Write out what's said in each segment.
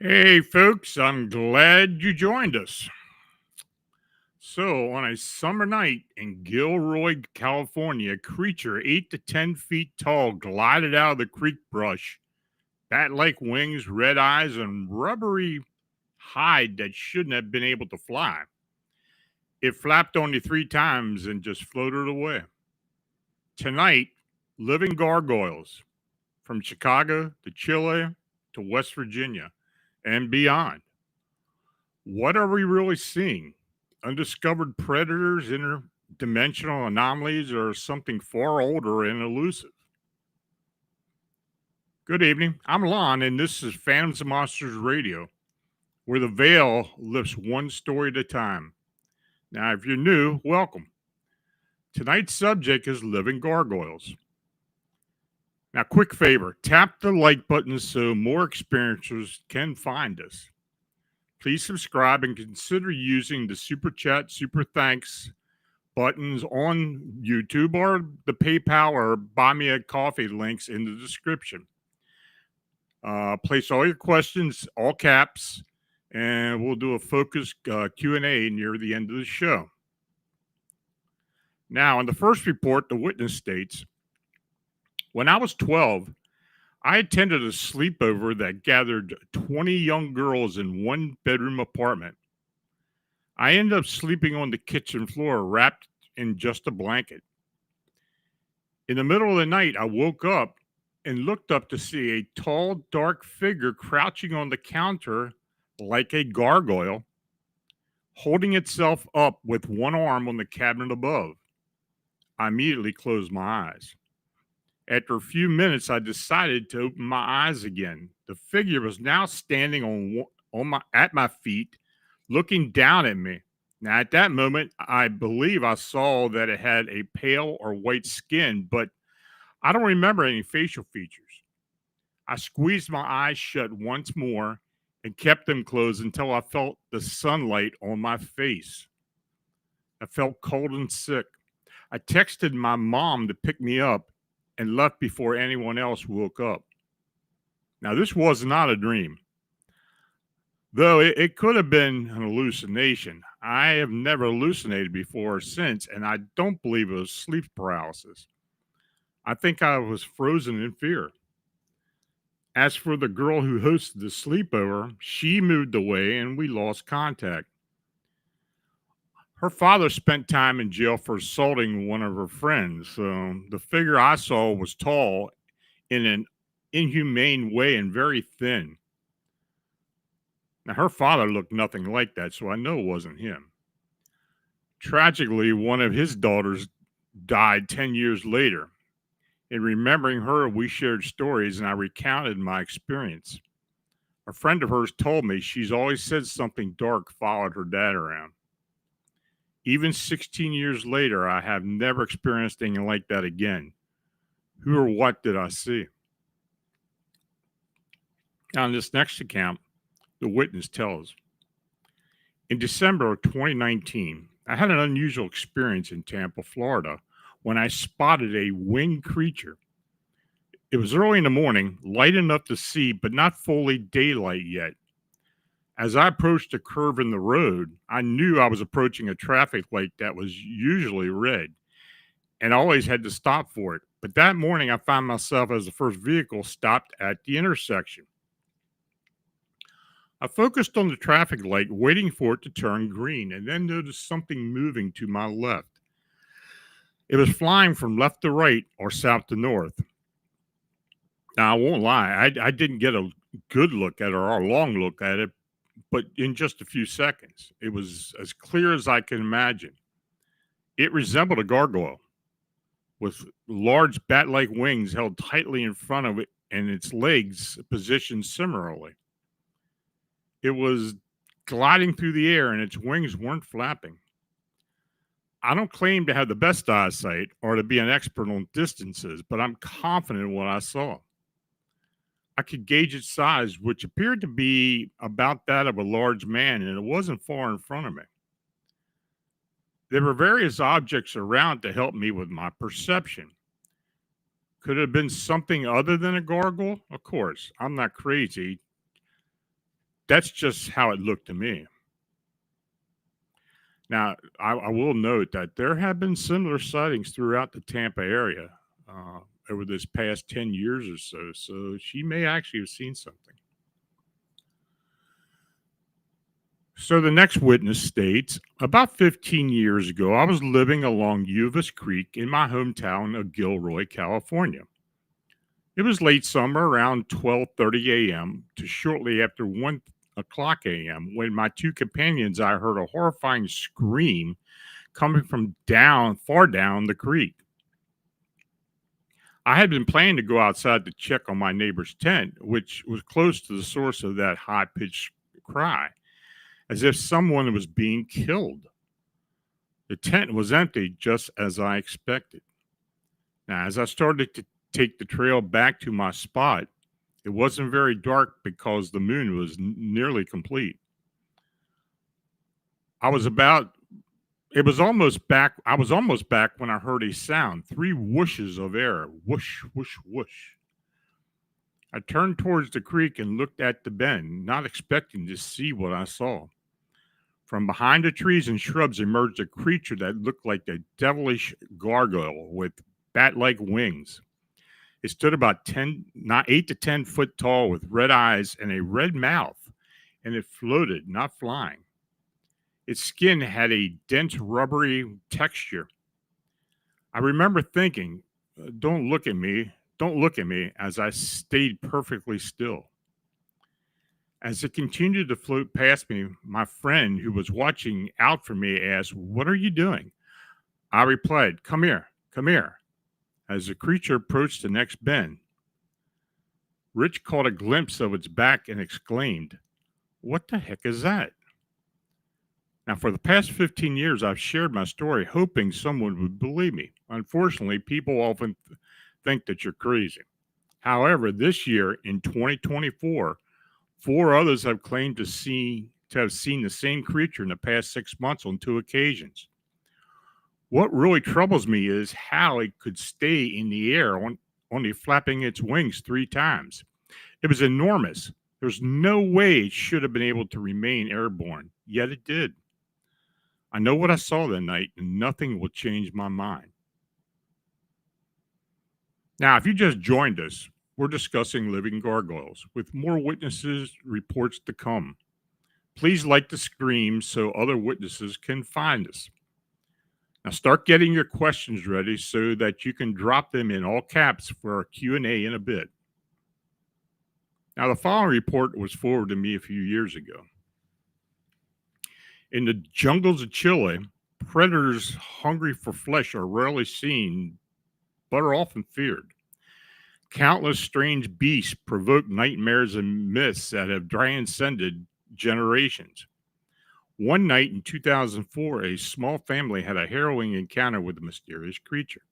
Hey, folks, I'm glad you joined us. So, on a summer night in Gilroy, California, a creature 8 to 10 feet tall glided out of the creek brush, bat like wings, red eyes, and rubbery hide that shouldn't have been able to fly. It flapped only 3 times and just floated away. Tonight, living gargoyles from Chicago to Chile to West Virginia and beyond. What are we really seeing? Undiscovered predators, interdimensional anomalies, or something far older and elusive? Good evening. I'm Lon, and this is Phantoms and Monsters Radio, where the veil lifts one story at a time. Now, if you're new, welcome. Tonight's subject is living gargoyles. Now, quick favor, tap the like button so more experiencers can find us. Please subscribe and consider using the super chat, super thanks buttons on YouTube or the PayPal or buy me a coffee links in the description. Place all your questions, all caps, and we'll do a focused Q&A near the end of the show. Now, in the first report, the witness states, when I was 12, I attended a sleepover that gathered 20 young girls in one bedroom apartment. I ended up sleeping on the kitchen floor wrapped in just a blanket. In the middle of the night, I woke up and looked up to see a tall, dark figure crouching on the counter like a gargoyle, holding itself up with one arm on the cabinet above. I immediately closed my eyes. After a few minutes, I decided to open my eyes again. The figure was now standing at my feet, looking down at me. Now, at that moment, I believe I saw that it had a pale or white skin, but I don't remember any facial features. I squeezed my eyes shut once more and kept them closed until I felt the sunlight on my face. I felt cold and sick. I texted my mom to pick me up and left before anyone else woke up. Now, this was not a dream, though it could have been an hallucination. I have never hallucinated before or since, and I don't believe it was sleep paralysis. I think I was frozen in fear. As for the girl who hosted the sleepover, she moved away and we lost contact. Her father spent time in jail for assaulting one of her friends. The figure I saw was tall in an inhumane way and very thin. Now, her father looked nothing like that, so I know it wasn't him. Tragically, one of his daughters died 10 years later. In remembering her, we shared stories and I recounted my experience. A friend of hers told me she's always said something dark followed her dad around. Even 16 years later, I have never experienced anything like that again. Who or what did I see? Now, in this next account, the witness tells. In December of 2019, I had an unusual experience in Tampa, Florida, when I spotted a winged creature. It was early in the morning, light enough to see, but not fully daylight yet. As I approached a curve in the road, I knew I was approaching a traffic light that was usually red, and I always had to stop for it. But that morning, I found myself as the first vehicle stopped at the intersection. I focused on the traffic light, waiting for it to turn green, and then noticed something moving to my left. It was flying from left to right or south to north. Now, I won't lie, I didn't get a good look at it or a long look at it, but in just a few seconds, it was as clear as I can imagine. It resembled a gargoyle with large bat like wings held tightly in front of it and its legs positioned similarly. It was gliding through the air and its wings weren't flapping. I don't claim to have the best eyesight or to be an expert on distances, but I'm confident in what I saw. I could gauge its size, which appeared to be about that of a large man, and it wasn't far in front of me. There were various objects around to help me with my perception. Could it have been something other than a gargoyle? Of course, I'm not crazy. That's just how it looked to me. Now, I will note that there have been similar sightings throughout the Tampa area over this past 10 years or so, so she may actually have seen something. So the next witness states, about 15 years ago, I was living along Uvis Creek in my hometown of Gilroy, California. It was late summer, around 12:30 a.m. to shortly after 1 o'clock a.m. when my two companions I heard a horrifying scream coming from far down the creek. I had been planning to go outside to check on my neighbor's tent, which was close to the source of that high-pitched cry, as if someone was being killed. The tent was empty, just as I expected. Now, as I started to take the trail back to my spot, it wasn't very dark because the moon was nearly complete. I was almost back when I heard a sound, three whooshes of air, whoosh, whoosh, whoosh. I turned towards the creek and looked at the bend, not expecting to see what I saw. From behind the trees and shrubs emerged a creature that looked like a devilish gargoyle with bat-like wings. It stood about 8 to 10 foot tall with red eyes and a red mouth, and it floated, not flying. Its skin had a dense, rubbery texture. I remember thinking, don't look at me, as I stayed perfectly still. As it continued to float past me, my friend who was watching out for me asked, "What are you doing?" I replied, come here, as the creature approached the next bend. Rich caught a glimpse of its back and exclaimed, "What the heck is that?" Now, for the past 15 years, I've shared my story hoping someone would believe me. Unfortunately, people often think that you're crazy. However, this year in 2024, 4 others have claimed to have seen the same creature in the past 6 months on 2 occasions. What really troubles me is how it could stay in the air only flapping its wings 3 times. It was enormous. There's no way it should have been able to remain airborne, yet it did. I know what I saw that night, and nothing will change my mind. Now, if you just joined us, we're discussing living gargoyles, with more witnesses reports to come. Please like the stream so other witnesses can find us. Now start getting your questions ready so that you can drop them in all caps for our Q&A in a bit. Now, the following report was forwarded to me a few years ago. In the jungles of Chile, predators hungry for flesh are rarely seen, but are often feared. Countless strange beasts provoke nightmares and myths that have transcended generations. One night in 2004, a small family had a harrowing encounter with a mysterious creature.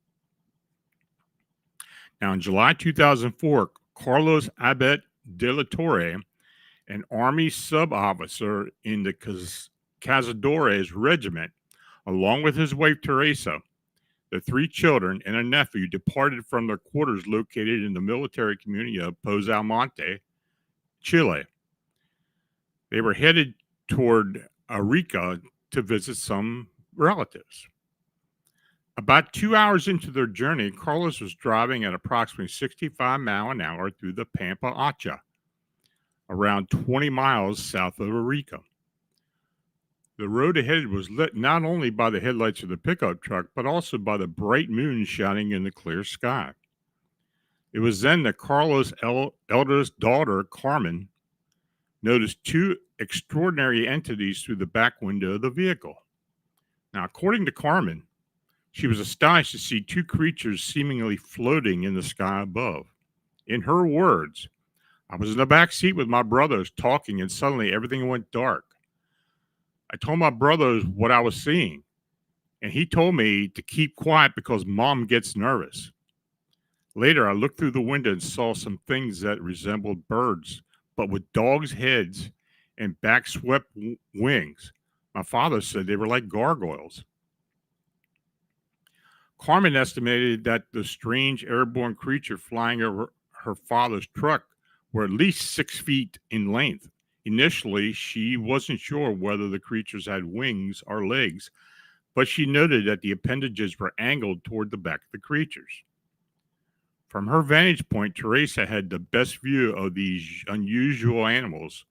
Now, in July 2004, Carlos Abet de la Torre, an Army sub-officer in the Cazadores Regiment, along with his wife Teresa, the three children, and a nephew, departed from their quarters located in the military community of Pozo Almonte, Chile. They were headed toward Arica to visit some relatives. About 2 hours into their journey, Carlos was driving at approximately 65 miles an hour through the Pampa Acha, around 20 miles south of Arica. The road ahead was lit not only by the headlights of the pickup truck, but also by the bright moon shining in the clear sky. It was then that Carlos' eldest daughter, Carmen, noticed two extraordinary entities through the back window of the vehicle. Now, according to Carmen, she was astonished to see two creatures seemingly floating in the sky above. In her words, "I was in the back seat with my brothers talking, and suddenly everything went dark. I told my brothers what I was seeing, and he told me to keep quiet because Mom gets nervous. Later, I looked through the window and saw some things that resembled birds, but with dogs' heads and back-swept wings. My father said they were like gargoyles." Carmen estimated that the strange airborne creature flying over her father's truck were at least 6 feet in length. Initially, she wasn't sure whether the creatures had wings or legs, but she noted that the appendages were angled toward the back of the creatures. From her vantage point, Teresa had the best view of these unusual animals,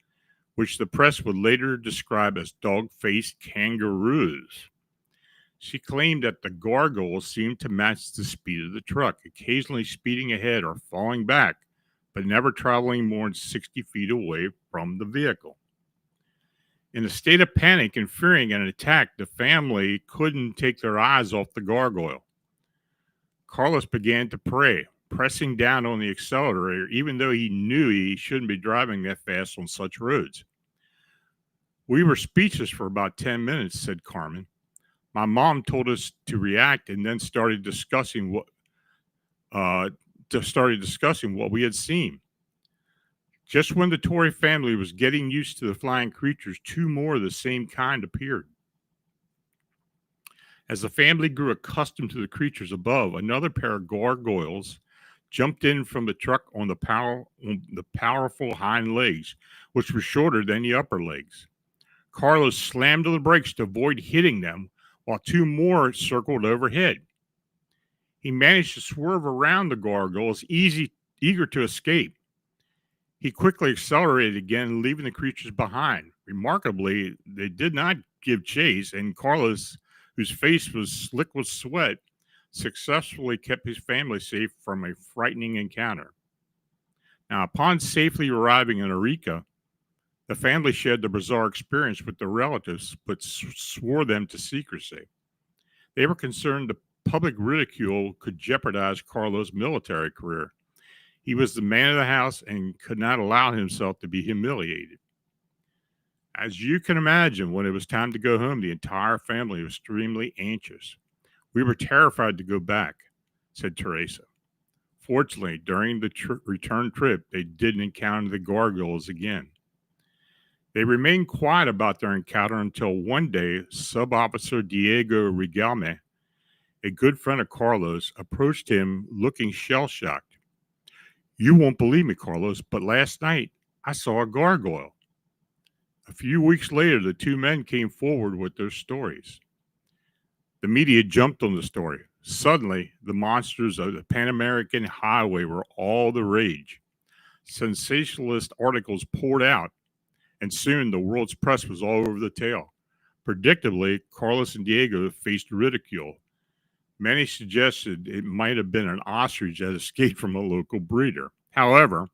which the press would later describe as dog-faced kangaroos. She claimed that the gargoyles seemed to match the speed of the truck, occasionally speeding ahead or falling back, but never traveling more than 60 feet away from the vehicle. In a state of panic and fearing an attack, the family couldn't take their eyes off the gargoyle. Carlos began to pray, pressing down on the accelerator, even though he knew he shouldn't be driving that fast on such roads. "We were speechless for about 10 minutes," said Carmen. "My mom told us to react and then started discussing what we had seen. Just when the Torre family was getting used to the flying creatures, two more of the same kind appeared. As the family grew accustomed to the creatures above, another pair of gargoyles jumped in from the truck on the powerful hind legs, which were shorter than the upper legs. Carlos slammed on the brakes to avoid hitting them, while two more circled overhead. He managed to swerve around the gargoyles, eager to escape. He quickly accelerated again, leaving the creatures behind. Remarkably, they did not give chase, and Carlos, whose face was slick with sweat, successfully kept his family safe from a frightening encounter. Now, upon safely arriving in Arica, the family shared the bizarre experience with their relatives, but swore them to secrecy. They were concerned the public ridicule could jeopardize Carlos' military career. He was the man of the house and could not allow himself to be humiliated. As you can imagine, when it was time to go home, the entire family was extremely anxious. "We were terrified to go back," said Teresa. Fortunately, during the return trip, they didn't encounter the gargoyles again. They remained quiet about their encounter until one day, Sub-Officer Diego Rigalme, a good friend of Carlos, approached him looking shell-shocked. "You won't believe me, Carlos, but last night I saw a gargoyle." A few weeks later, the two men came forward with their stories. The media jumped on the story. Suddenly, the monsters of the Pan American Highway were all the rage. Sensationalist articles poured out, and soon the world's press was all over the tale. Predictably, Carlos and Diego faced ridicule. Many suggested it might have been an ostrich that escaped from a local breeder. However,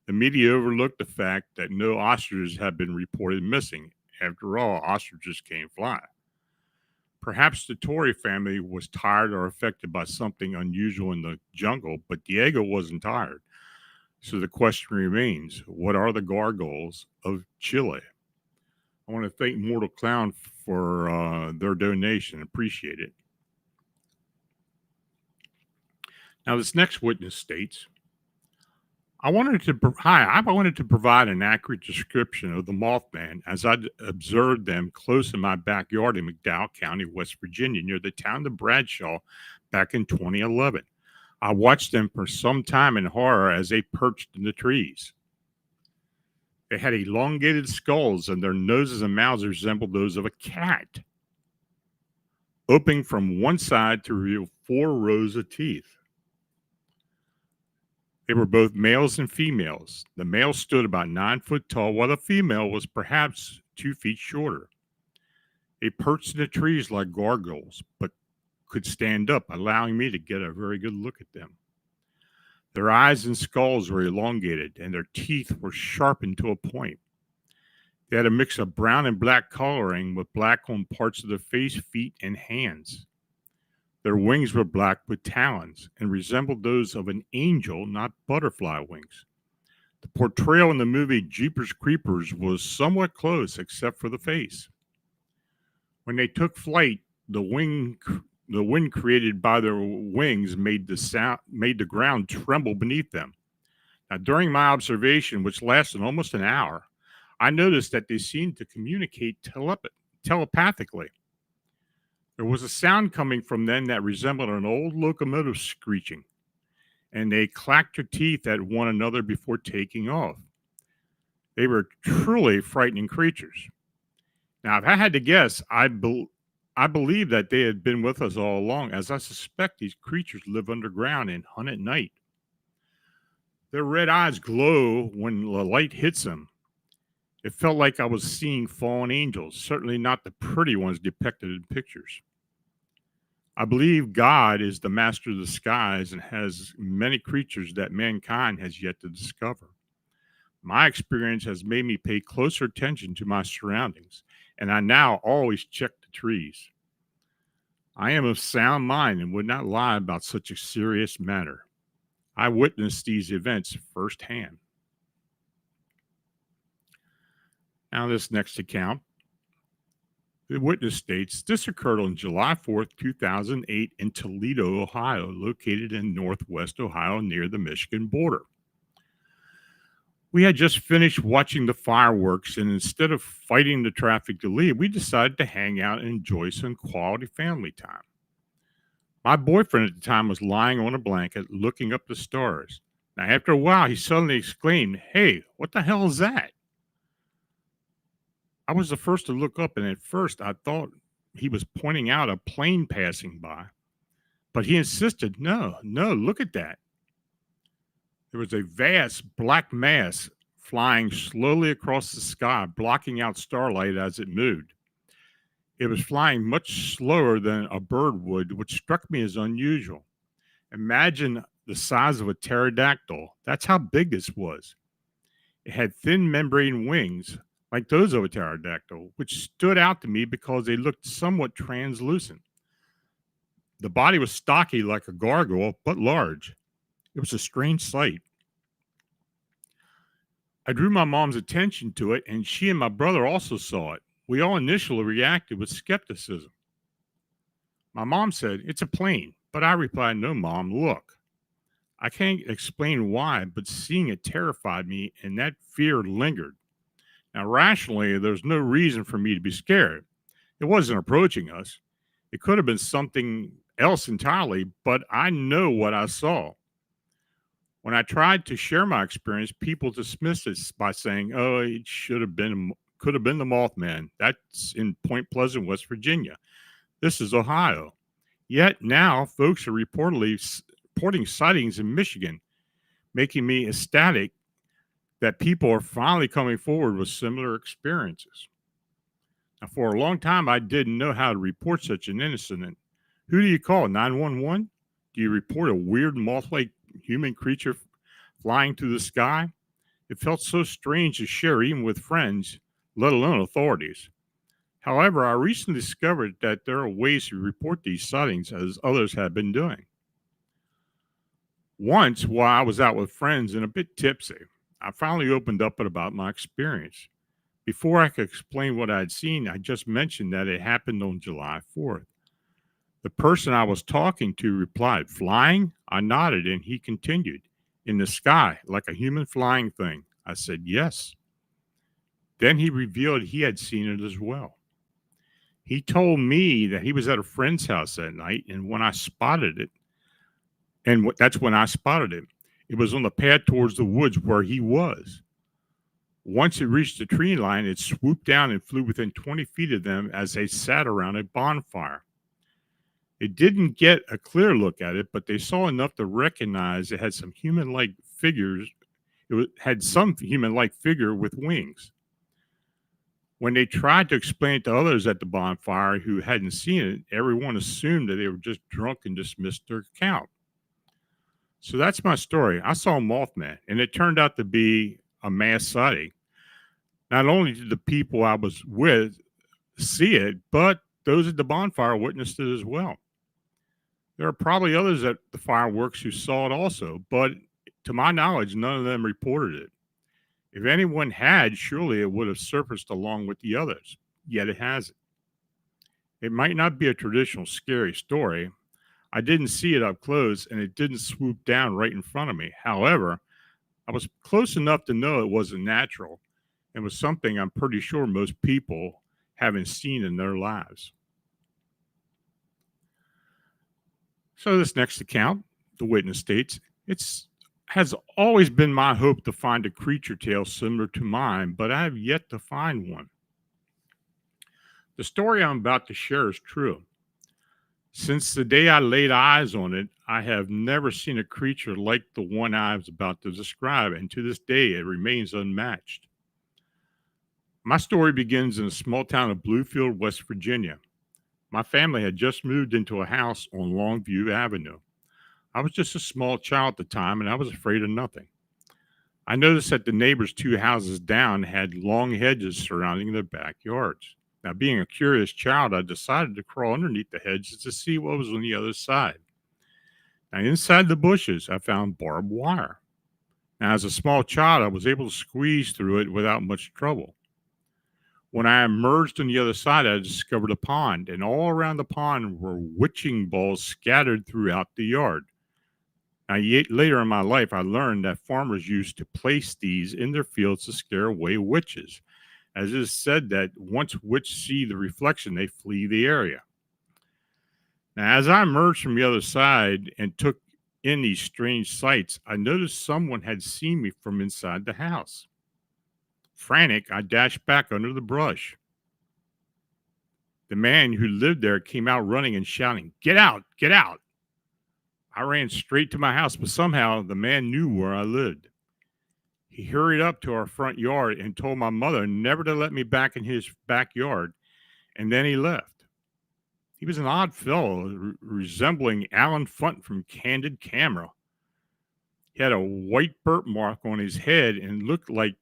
The media overlooked the fact that no ostriches had been reported missing. After all, ostriches can't fly. Perhaps the Tory family was tired or affected by something unusual in the jungle, but Diego wasn't tired. So the question remains, what are the gargoyles of Chile? I want to thank Mortal Clown for their donation. Appreciate it. Now, this next witness states, I wanted to provide an accurate description of the Mothman as I observed them close in my backyard in McDowell County, West Virginia, near the town of Bradshaw back in 2011. I watched them for some time in horror as they perched in the trees. They had elongated skulls, and their noses and mouths resembled those of a cat, opening from one side to reveal 4 rows of teeth. They were both males and females. The male stood about 9 foot tall, while the female was perhaps 2 feet shorter. They perched in the trees like gargoyles, but could stand up, allowing me to get a very good look at them. Their eyes and skulls were elongated, and their teeth were sharpened to a point. They had a mix of brown and black coloring, with black on parts of their face, feet, and hands. Their wings were black with talons and resembled those of an angel, not butterfly wings. The portrayal in the movie Jeepers Creepers was somewhat close, except for the face. When they took flight, the wind created by their wings made the ground tremble beneath them. Now, during my observation, which lasted almost an hour, I noticed that they seemed to communicate telepathically. There was a sound coming from them that resembled an old locomotive screeching, and they clacked their teeth at one another before taking off. They were truly frightening creatures. Now, if I had to guess, I believe that they had been with us all along, as I suspect these creatures live underground and hunt at night. Their red eyes glow when the light hits them. It felt like I was seeing fallen angels, certainly not the pretty ones depicted in pictures. I believe God is the master of the skies and has many creatures that mankind has yet to discover. My experience has made me pay closer attention to my surroundings, and I now always check the trees. I am of sound mind and would not lie about such a serious matter. I witnessed these events firsthand. Now, this next account, the witness states, this occurred on July 4th, 2008 in Toledo, Ohio, located in northwest Ohio near the Michigan border. We had just finished watching the fireworks, and instead of fighting the traffic to leave, we decided to hang out and enjoy some quality family time. My boyfriend at the time was lying on a blanket looking up the stars. Now, after a while, he suddenly exclaimed, "Hey, what the hell is that?" I was the first to look up, and at first I thought he was pointing out a plane passing by. But he insisted, no, look at that. There was a vast black mass flying slowly across the sky, blocking out starlight as it moved. It was flying much slower than a bird would, which struck me as unusual. Imagine the size of a pterodactyl. That's how big this was. It had thin membrane wings, like those of a pterodactyl, which stood out to me because they looked somewhat translucent. The body was stocky like a gargoyle, but large. It was a strange sight. I drew my mom's attention to it, and she and my brother also saw it. We all initially reacted with skepticism. My mom said, "It's a plane," but I replied, "No, Mom, look." I can't explain why, but seeing it terrified me, and that fear lingered. Now, rationally, there's no reason for me to be scared. It wasn't approaching us. It could have been something else entirely, but I know what I saw. When I tried to share my experience, people dismissed it by saying, "Oh, it could have been the Mothman. That's in Point Pleasant, West Virginia. This is Ohio." Yet now, folks are reporting sightings in Michigan, making me ecstatic that people are finally coming forward with similar experiences. Now, for a long time, I didn't know how to report such an incident. Who do you call? 911? Do you report a weird moth-like human creature flying through the sky? It felt so strange to share even with friends, let alone authorities. However, I recently discovered that there are ways to report these sightings as others have been doing. Once, while I was out with friends and a bit tipsy, I finally opened up about my experience. Before I could explain what I had seen, I just mentioned that it happened on July 4th. The person I was talking to replied, "Flying?" I nodded and he continued, "In the sky, like a human flying thing." I said, "Yes." Then he revealed he had seen it as well. He told me that he was at a friend's house that night, and when I spotted it, that's when I spotted it. It was on the path towards the woods where he was. Once it reached the tree line, it swooped down and flew within 20 feet of them as they sat around a bonfire. It didn't get a clear look at it, but they saw enough to recognize it had some human-like figures. Had some human-like figure with wings. When they tried to explain it to others at the bonfire who hadn't seen it, everyone assumed that they were just drunk and dismissed their account. So that's my story. I saw Mothman, and it turned out to be a mass sighting. Not only did the people I was with see it, but those at the bonfire witnessed it as well. There are probably others at the fireworks who saw it also, but to my knowledge, none of them reported it. If anyone had, surely it would have surfaced along with the others, yet it hasn't. It might not be a traditional scary story. I didn't see it up close, and it didn't swoop down right in front of me. However, I was close enough to know it wasn't natural and was something I'm pretty sure most people haven't seen in their lives. So this next account, the witness states, it's has always been my hope to find a creature tale similar to mine, but I have yet to find one. The story I'm about to share is true. Since the day I laid eyes on it, I have never seen a creature like the one I was about to describe, and to this day it remains unmatched. My story begins in a small town of Bluefield, West Virginia. My family had just moved into a house on Longview Avenue. I was just a small child at the time, and I was afraid of nothing. I noticed that the neighbors 2 houses down had long hedges surrounding their backyards. Now, being a curious child, I decided to crawl underneath the hedges to see what was on the other side. Now, inside the bushes, I found barbed wire. Now, as a small child, I was able to squeeze through it without much trouble. When I emerged on the other side, I discovered a pond, and all around the pond were witching balls scattered throughout the yard. Now, later in my life, I learned that farmers used to place these in their fields to scare away witches, as it is said that once witches see the reflection, they flee the area. Now, as I emerged from the other side and took in these strange sights, I noticed someone had seen me from inside the house. Frantic, I dashed back under the brush. The man who lived there came out running and shouting, "Get out! Get out!" I ran straight to my house, but somehow the man knew where I lived. He hurried up to our front yard and told my mother never to let me back in his backyard, and then he left. He was an odd fellow, resembling Alan Funt from Candid Camera. He had a white birthmark on his head and looked like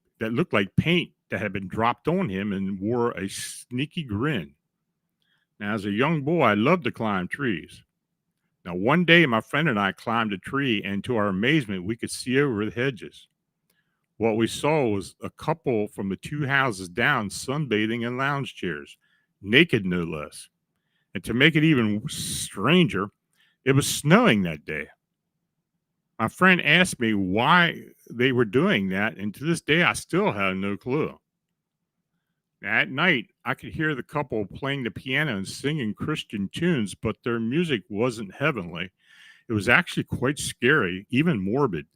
paint that had been dropped on him, and wore a sneaky grin. Now, as a young boy, I loved to climb trees. Now, one day, my friend and I climbed a tree, and to our amazement, we could see over the hedges. What we saw was a couple from the 2 houses down sunbathing in lounge chairs, naked no less. And to make it even stranger, it was snowing that day. My friend asked me why they were doing that, and to this day, I still have no clue. At night, I could hear the couple playing the piano and singing Christian tunes, but their music wasn't heavenly. It was actually quite scary, even morbid.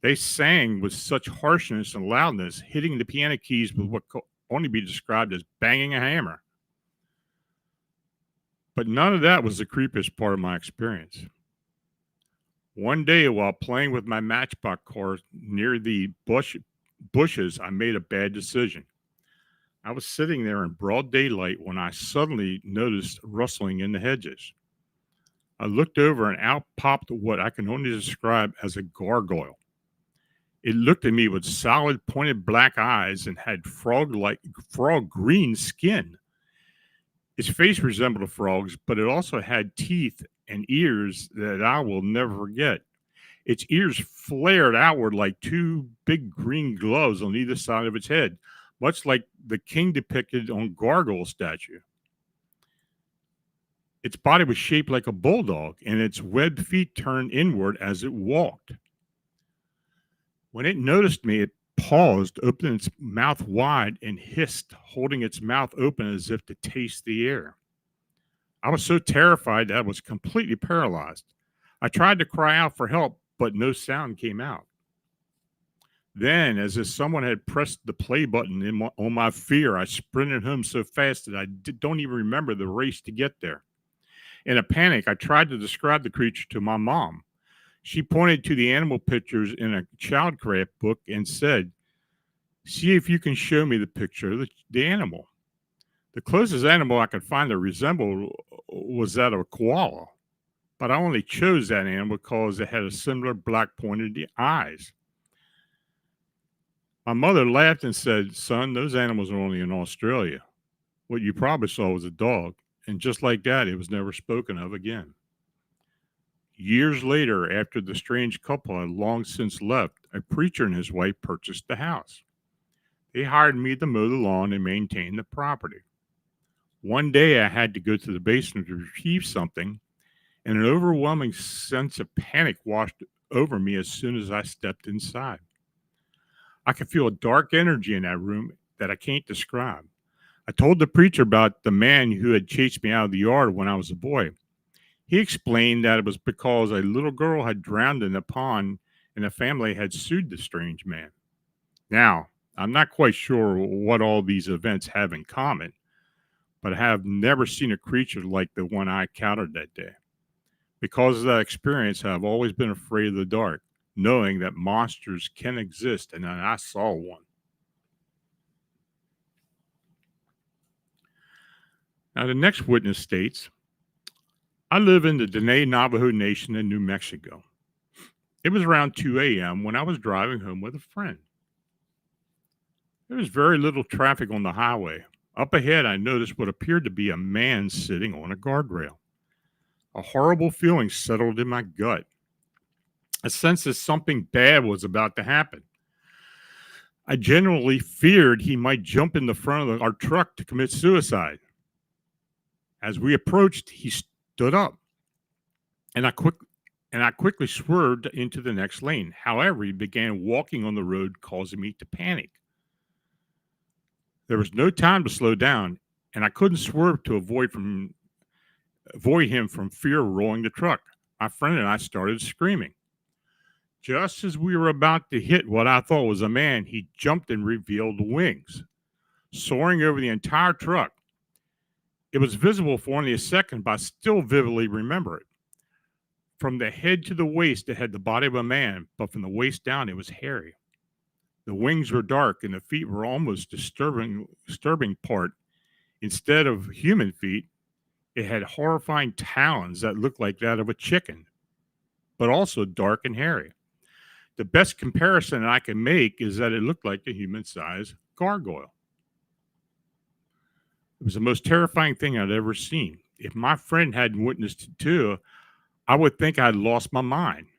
They sang with such harshness and loudness, hitting the piano keys with what could only be described as banging a hammer. But none of that was the creepiest part of my experience. One day, while playing with my Matchbox car near the bushes, I made a bad decision. I was sitting there in broad daylight when I suddenly noticed rustling in the hedges. I looked over and out popped what I can only describe as a gargoyle. It looked at me with solid, pointed black eyes and had frog green skin. Its face resembled a frog's, but it also had teeth and ears that I will never forget. Its ears flared outward like two big green gloves on either side of its head, much like the king depicted on Gargoyle statue. Its body was shaped like a bulldog, and its webbed feet turned inward as it walked. When it noticed me, it paused, opened its mouth wide, and hissed, holding its mouth open as if to taste the air. I was so terrified that I was completely paralyzed. I tried to cry out for help, but no sound came out. Then, as if someone had pressed the play button on my fear, I sprinted home so fast that I don't even remember the race to get there. In a panic, I tried to describe the creature to my mom. She pointed to the animal pictures in a childcraft book and said, "See if you can show me the picture of the animal." The closest animal I could find that resembled was that of a koala, but I only chose that animal because it had a similar black pointed eyes. My mother laughed and said, "Son, those animals are only in Australia. What you probably saw was a dog." And just like that, it was never spoken of again. Years later, after the strange couple had long since left, a preacher and his wife purchased the house. They hired me to mow the lawn and maintain the property. One day I had to go to the basement to retrieve something, and an overwhelming sense of panic washed over me as soon as I stepped inside. I could feel a dark energy in that room that I can't describe. I told the preacher about the man who had chased me out of the yard when I was a boy. He explained that it was because a little girl had drowned in the pond and the family had sued the strange man. Now, I'm not quite sure what all these events have in common, but I have never seen a creature like the one I encountered that day. Because of that experience, I've always been afraid of the dark, knowing that monsters can exist, and I saw one. Now, the next witness states, "I live in the Dene Navajo Nation in New Mexico. It was around 2 a.m. when I was driving home with a friend. There was very little traffic on the highway. Up ahead, I noticed what appeared to be a man sitting on a guardrail. A horrible feeling settled in my gut. A sense that something bad was about to happen. I genuinely feared he might jump in the front of our truck to commit suicide. As we approached, he stood up, and I quickly swerved into the next lane. However, he began walking on the road, causing me to panic. There was no time to slow down, and I couldn't swerve to avoid him from fear of rolling the truck. My friend and I started screaming. Just as we were about to hit what I thought was a man, he jumped and revealed wings, soaring over the entire truck. It was visible for only a second, but I still vividly remember it. From the head to the waist, it had the body of a man, but from the waist down, it was hairy. The wings were dark, and the feet were almost disturbing part. Instead of human feet, it had horrifying talons that looked like that of a chicken, but also dark and hairy. The best comparison I can make is that it looked like a human-sized gargoyle. It was the most terrifying thing I'd ever seen. If my friend hadn't witnessed it too, I would think I'd lost my mind.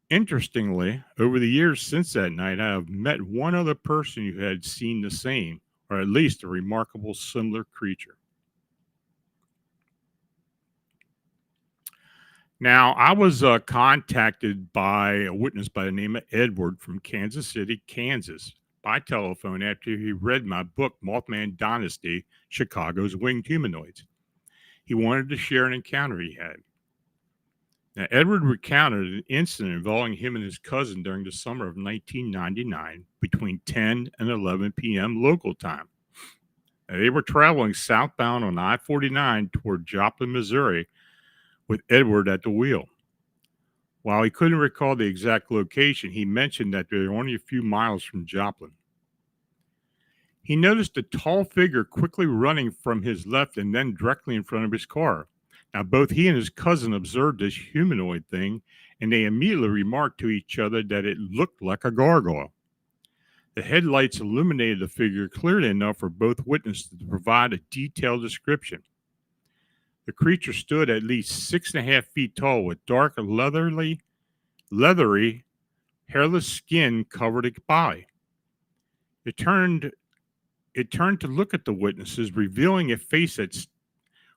Interestingly, over the years since that night, I have met one other person who had seen the same, or at least a remarkable similar creature. Now, I was contacted by a witness by the name of Edward from Kansas City, Kansas, by telephone after he read my book, Mothman Dynasty, Chicago's Winged Humanoids. He wanted to share an encounter he had. Now, Edward recounted an incident involving him and his cousin during the summer of 1999 between 10 and 11 p.m. local time. Now, they were traveling southbound on I-49 toward Joplin, Missouri, with Edward at the wheel. While he couldn't recall the exact location, he mentioned that they were only a few miles from Joplin. He noticed a tall figure quickly running from his left and then directly in front of his car. Now, both he and his cousin observed this humanoid thing, and they immediately remarked to each other that it looked like a gargoyle. The headlights illuminated the figure clearly enough for both witnesses to provide a detailed description. The creature stood at least 6.5 feet tall with dark, leathery, hairless skin covered its body. It turned to look at the witnesses, revealing a face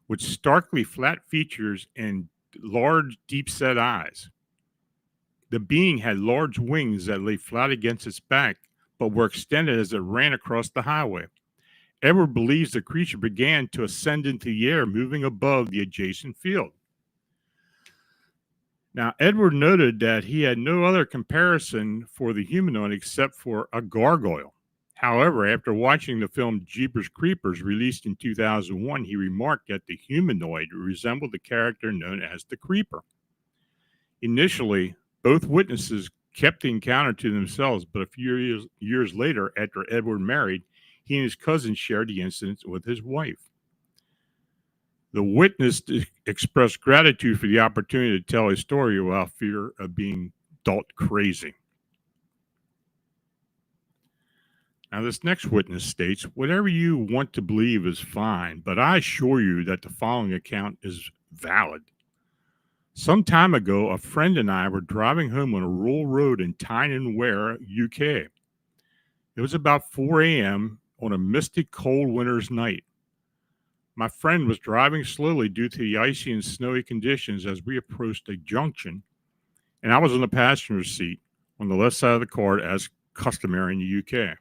with starkly flat features and large, deep-set eyes. The being had large wings that lay flat against its back, but were extended as it ran across the highway. Edward believes the creature began to ascend into the air, moving above the adjacent field. Now, Edward noted that he had no other comparison for the humanoid except for a gargoyle. However, after watching the film Jeepers Creepers, released in 2001, he remarked that the humanoid resembled the character known as the Creeper. Initially, both witnesses kept the encounter to themselves, but a few years later, after Edward married, he and his cousin shared the incident with his wife. The witness expressed gratitude for the opportunity to tell his story without fear of being thought crazy. Now, this next witness states, whatever you want to believe is fine, but I assure you that the following account is valid. Some time ago, a friend and I were driving home on a rural road in Tyne and Wear, UK. It was about 4 a.m. on a misty, cold winter's night. My friend was driving slowly due to the icy and snowy conditions as we approached a junction, and I was on the passenger seat on the left side of the car, as customary in the UK.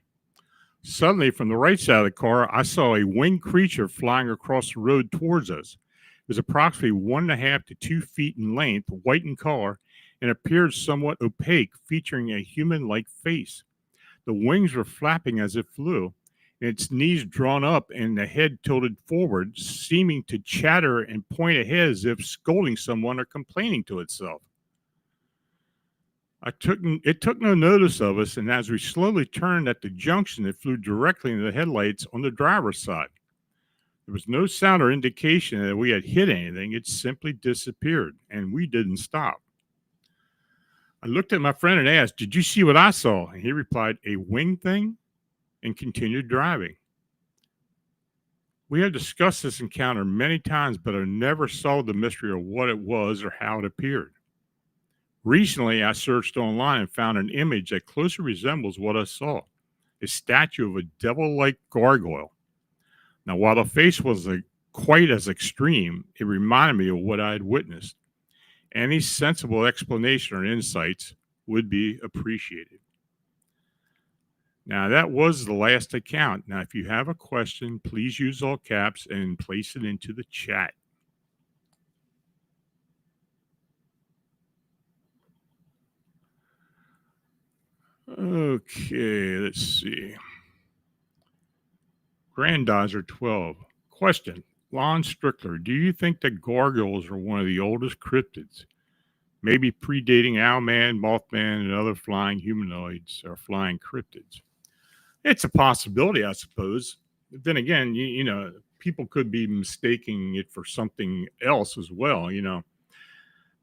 Suddenly, from the right side of the car, I saw a winged creature flying across the road towards us. It was approximately 1.5 to 2 feet in length, white in color, and appeared somewhat opaque, featuring a human-like face. The wings were flapping as it flew, and its knees drawn up and the head tilted forward, seeming to chatter and point ahead as if scolding someone or complaining to itself. It took no notice of us, and as we slowly turned at the junction, it flew directly into the headlights on the driver's side. There was no sound or indication that we had hit anything. It simply disappeared, and we didn't stop. I looked at my friend and asked, "Did you see what I saw?" And he replied, "A wing thing," and continued driving. We have discussed this encounter many times, but I never solved the mystery of what it was or how it appeared. Recently, I searched online and found an image that closely resembles what I saw, a statue of a devil-like gargoyle. Now, while the face was quite as extreme, it reminded me of what I had witnessed. Any sensible explanation or insights would be appreciated. Now, that was the last account. Now, if you have a question, please use all caps and place it into the chat. Okay, let's see. Grandizer 12. Question. Lon Strickler, do you think that gargoyles are one of the oldest cryptids? Maybe predating Owlman, Mothman, and other flying humanoids or flying cryptids? It's a possibility, I suppose. But then again, you know, people could be mistaking it for something else as well. You know,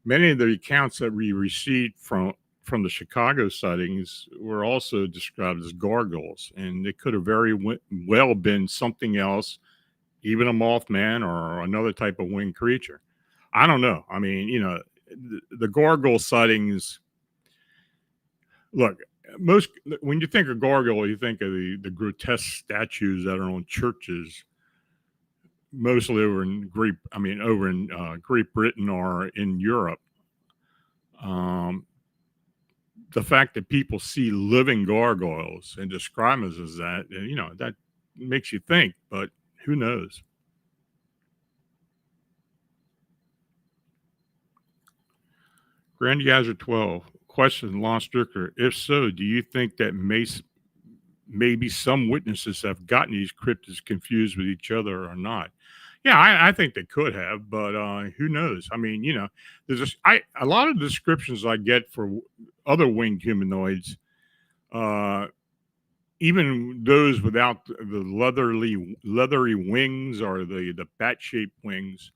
many of the accounts that we received from the Chicago sightings were also described as gargoyles, and it could have very well been something else, even a Mothman or another type of winged creature. I don't know. I mean, you know, the gargoyle sightings. Look, when you think of gargoyle, you think of the grotesque statues that are on churches, mostly over in Great Britain or in Europe. The fact that people see living gargoyles and describe them as that, you know, that makes you think, but who knows? Grandizer 12. Question, Lon Strickler. If so, do you think that maybe some witnesses have gotten these cryptids confused with each other or not? Yeah, I think they could have, but who knows? I mean, you know, a lot of descriptions I get for other winged humanoids, uh, even those without the leathery wings or the bat shaped wings,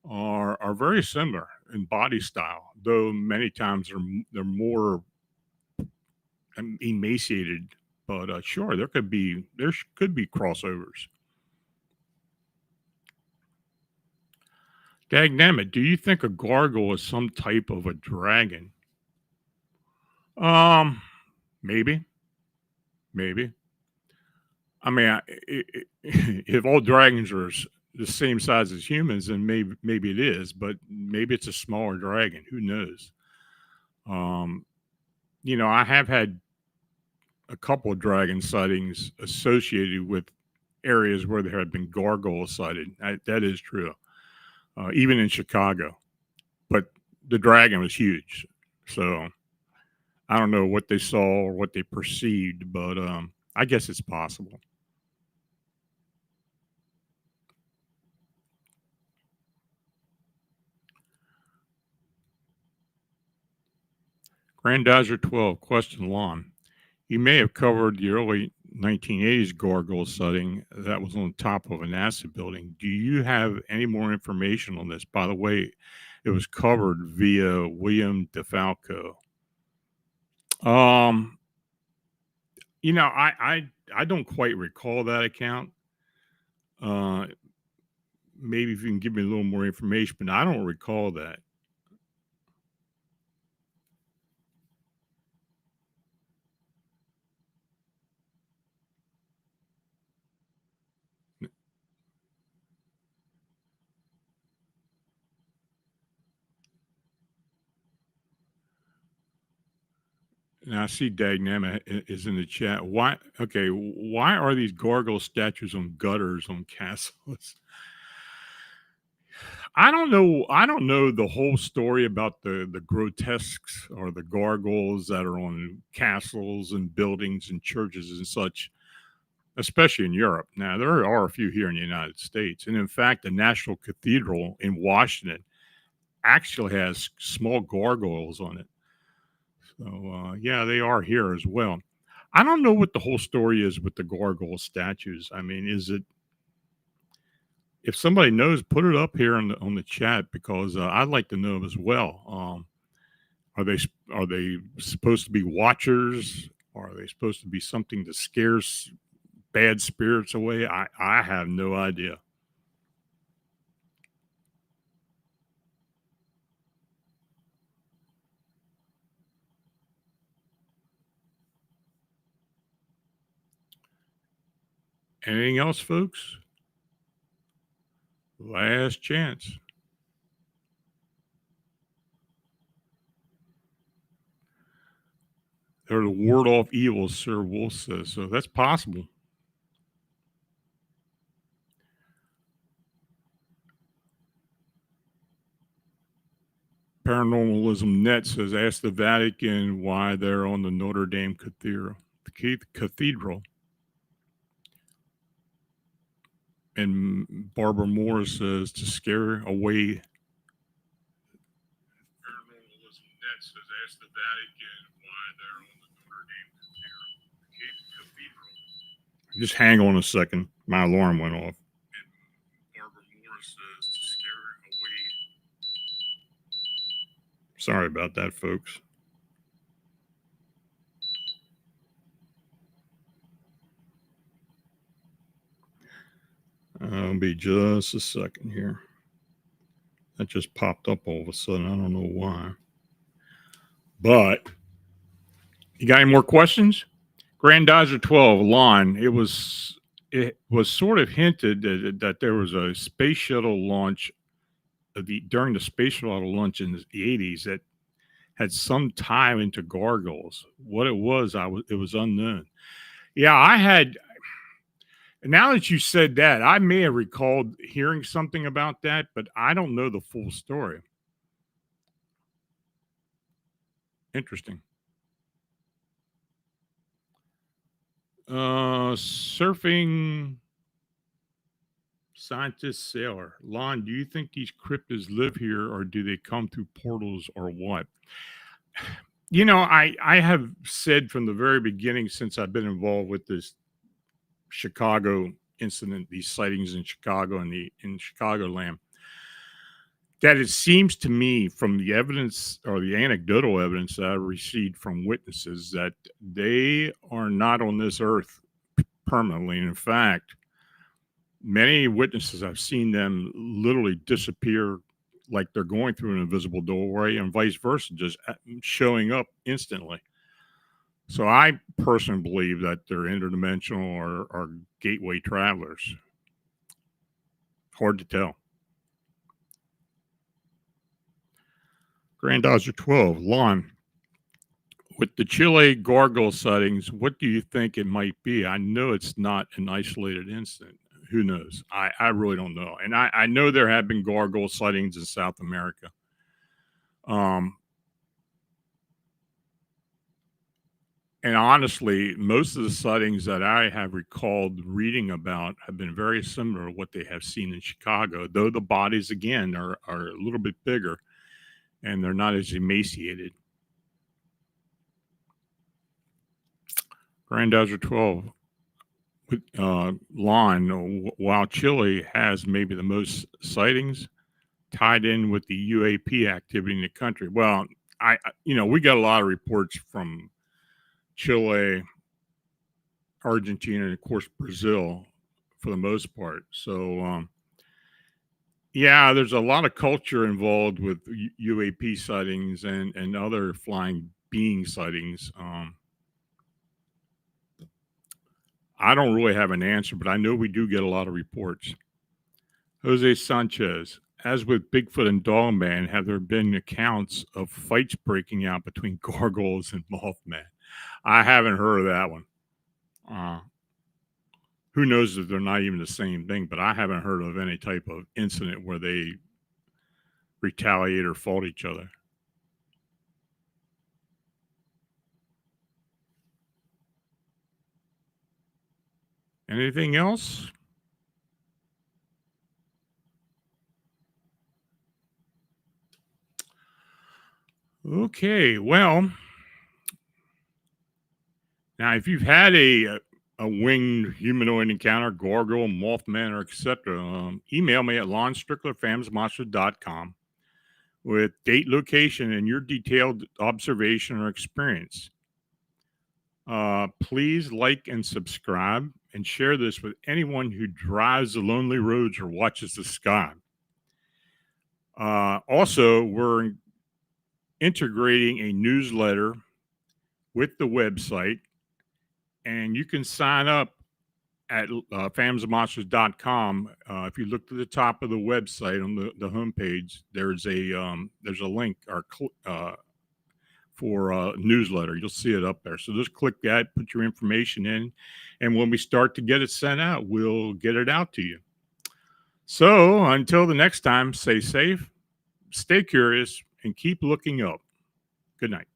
are very similar in body style, though many times they're more emaciated. But sure, could be crossovers. Dagnammit, do you think a gargoyle is some type of a dragon? Um, maybe, maybe. I mean, if all dragons are the same size as humans, then maybe it is, but maybe it's a smaller dragon. Who knows? Um, I have had a couple of dragon sightings associated with areas where there had been gargoyles sighted. That is true, even in Chicago. But the dragon was huge, so I don't know what they saw or what they perceived, but I guess it's possible. Grandizer 12, question Lon. You may have covered the early 1980s gargoyle sighting that was on top of a NASA building. Do you have any more information on this? By the way, it was covered via William DeFalco. Um, I don't quite recall that account. Uh, maybe if you can give me a little more information, but I don't recall that. Now I see Dagnama is in the chat. Why? Okay, why are these gargoyle statues on gutters on castles? I don't know. I don't know the whole story about the grotesques or the gargoyles that are on castles and buildings and churches and such, especially in Europe. Now there are a few here in the United States, and in fact, the National Cathedral in Washington actually has small gargoyles on it. So yeah, they are here as well. I don't know what the whole story is with the gargoyle statues. I mean, is it if somebody knows, put it up here on the chat because I'd like to know as well. Are they are they supposed to be watchers? Are they supposed to be something that scares bad spirits away? I have no idea. Anything else, folks? Last chance. They're to ward off evil, Sir Wolf says. So that's possible. Paranormalism Net says, ask the Vatican why they're on the Notre Dame Cathedral. And Barbara Moore says, to scare away. Paranormalism Net says, ask the Vatican why they're on the Notre Dame Cathedral. Just hang on a second. My alarm went off. And Barbara Moore says, to scare away. Sorry about that, folks. It'll be just a second here. That just popped up all of a sudden. I don't know why. But you got any more questions? Grandizer 12, Lon. It was sort of hinted that there was a space shuttle launch during the space shuttle launch in the 80s that had some tie into gargoyles. What it was, it was unknown. Yeah, I had. Now that you said that, I may have recalled hearing something about that, but I don't know the full story. Interesting. Surfing scientist sailor. Lon, do you think these cryptids live here or do they come through portals or what? I have said from the very beginning since I've been involved with this Chicago incident, these sightings in Chicago and in Chicagoland, that it seems to me from the evidence or the anecdotal evidence that I received from witnesses that they are not on this earth permanently. In fact, many witnesses, I've seen them literally disappear like they're going through an invisible doorway and vice versa, just showing up instantly. So I personally believe that they're interdimensional or gateway travelers. Hard to tell. Granddaughter 12, Lon, with the Chile gargoyle sightings, what do you think it might be? I know it's not an isolated incident. Who knows? I really don't know. And I know there have been gargoyle sightings in South America. Um, and honestly, most of the sightings that I have recalled reading about have been very similar to what they have seen in Chicago, though the bodies, again, are a little bit bigger and they're not as emaciated. Granddaughter 12, Lon, while Chile has maybe the most sightings tied in with the UAP activity in the country. Well, we got a lot of reports from Chile, Argentina, and of course Brazil for the most part. So, yeah, there's a lot of culture involved with UAP sightings and other flying being sightings. I don't really have an answer, but I know we do get a lot of reports. Jose Sanchez, as with Bigfoot and Dogman, have there been accounts of fights breaking out between gargoyles and Mothman? I haven't heard of that one. Who knows if they're not even the same thing, but I haven't heard of any type of incident where they retaliate or fought each other. Anything else? Okay, well, now if you've had a winged humanoid encounter, gargoyle, Mothman, or etc., email me at lonstrickler@famsmonster.com with date, location, and your detailed observation or experience. Please like and subscribe and share this with anyone who drives the lonely roads or watches the sky. Also, we're integrating a newsletter with the website, and you can sign up at famsmonsters.com. If you look to the top of the website on the homepage, there's a link for a newsletter. You'll see it up there. So just click that, put your information in, and when we start to get it sent out, we'll get it out to you. So until the next time, stay safe, stay curious, and keep looking up. Good night.